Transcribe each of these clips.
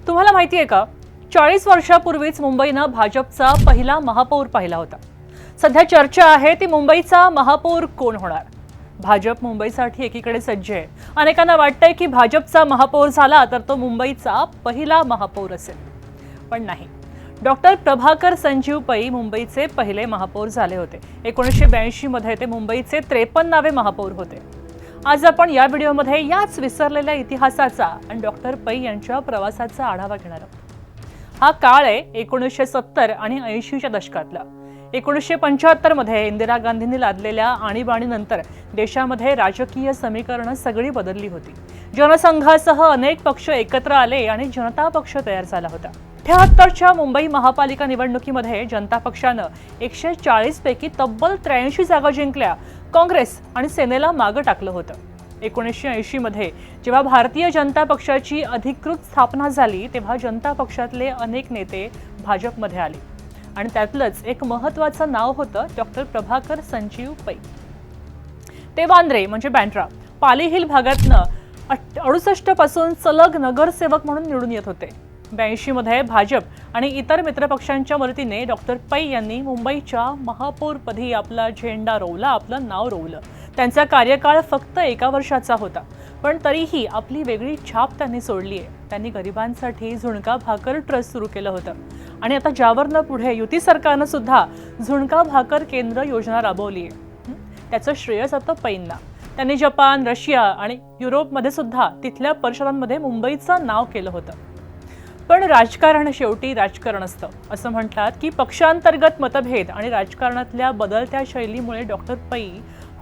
तुम्हाला माहिती आहे का, 40 वर्षापूर्वीच मुंबईनं भाजपचा पहिला महापौर पाहिला होता. सध्या चर्चा आहे ती मुंबईचा महापौर कोण होणार. भाजप मुंबईसाठी एकीकडे सज्ज आहे. अनेकांना वाटतंय की भाजपचा महापौर झाला तर तो मुंबईचा पहिला महापौर असेल, पण नाही. डॉक्टर प्रभाकर संजीव पै मुंबईचे पहिले महापौर झाले होते. 1982 मध्ये ते मुंबईचे 53वे महापौर होते. आज आपण या व्हिडिओमध्ये याच विसरलेल्या इतिहासाचा आणि डॉक्टर पै यांच्या प्रवासाचा आढावा घेणार आहोत. हा काळ आहे 1970 आणि 80च्या दशकातला. 1975 मध्ये इंदिरा गांधींनी लादलेल्या आणीबाणीनंतर देशामध्ये राजकीय समीकरणं सगळी बदलली होती. जनसंघासह अनेक पक्ष एकत्र आले आणि जनता पक्ष तयार झाला होता. 78च्या मुंबई महापालिका निवडणुकीमध्ये जनता पक्षानं 140 पैकी तब्बल 83 जागा जिंकल्या. काँग्रेस आणि सेनेला मागं टाकलं होतं. 1980 मध्ये जेव्हा भारतीय जनता पक्षाची अधिकृत स्थापना झाली तेव्हा जनता पक्षातले अनेक नेते भाजपमध्ये आले आणि त्यातलंच एक महत्त्वाचं नाव होतं डॉक्टर प्रभाकर संजीव पै. ते वांद्रे म्हणजे बँड्रा पाली हिल भागातनं 68 पासून सलग नगरसेवक म्हणून निवडून येत होते. 82 मध्ये भाजप आणि इतर मित्रपक्षांच्या मदतीने डॉक्टर पै यांनी मुंबईच्या महापौरपदी आपला झेंडा रोवला, आपलं नाव रोवलं. त्यांचा कार्यकाळ फक्त 1 वर्षाचा होता, पण तरीही आपली वेगळी छाप त्यांनी सोडली आहे. त्यांनी गरिबांसाठी झुणका भाकर ट्रस्ट सुरू केलं होतं आणि आता ज्यावरनं पुढे युती सरकारनं सुद्धा झुणका भाकर केंद्र योजना राबवली आहे. त्याचं श्रेय जातं पैंना. त्यांनी जपान, रशिया आणि युरोपमध्ये सुद्धा तिथल्या परिषदांमध्ये मुंबईचं नाव केलं होतं. पण राजकारण शेवटी राजकारण असतं. असं म्हणतात की पक्षांतर्गत मतभेद आणि राजकारणातल्या बदलत्या शैलीमुळे डॉक्टर पै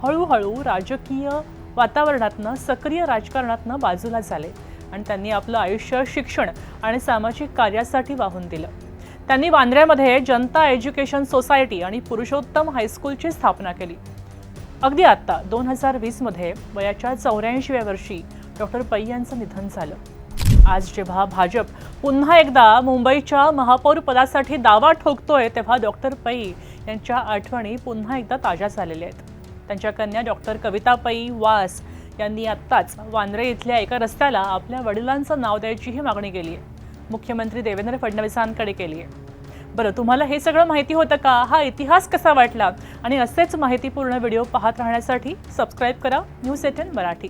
हळूहळू राजकीय वातावरणातनं सक्रिय राजकारणातनं बाजूला झाले आणि त्यांनी आपलं आयुष्य शिक्षण आणि सामाजिक कार्यासाठी वाहून दिलं. त्यांनी वांद्र्यामध्ये जनता एज्युकेशन सोसायटी आणि पुरुषोत्तम हायस्कूलची स्थापना केली. अगदी आत्ता 2020 मध्ये वयाच्या 84व्या वर्षी डॉक्टर पै यांचं निधन झालं. आज जेव्हा भाजप पुन्हा एकदा मुंबईच्या महापौर पदासाठी दावा ठोकतोय तेव्हा डॉक्टर पै यांच्या आठवणी पुन्हा एकदा ताज्या झालेल्या आहेत. त्यांच्या कन्या डॉक्टर कविता पै वास यांनी आत्ताच वांद्रे इथल्या एका रस्त्याला आपल्या वडिलांचं नाव द्यायचीही मागणी केली आहे. मुख्यमंत्री देवेंद्र फडणवीसांकडे केली आहे. बरं, तुम्हाला हे सगळं माहिती होतं का? हा इतिहास कसा वाटला? आणि असेच माहितीपूर्ण व्हिडिओ पाहत राहण्यासाठी सबस्क्राईब करा न्यूज 18 मराठी.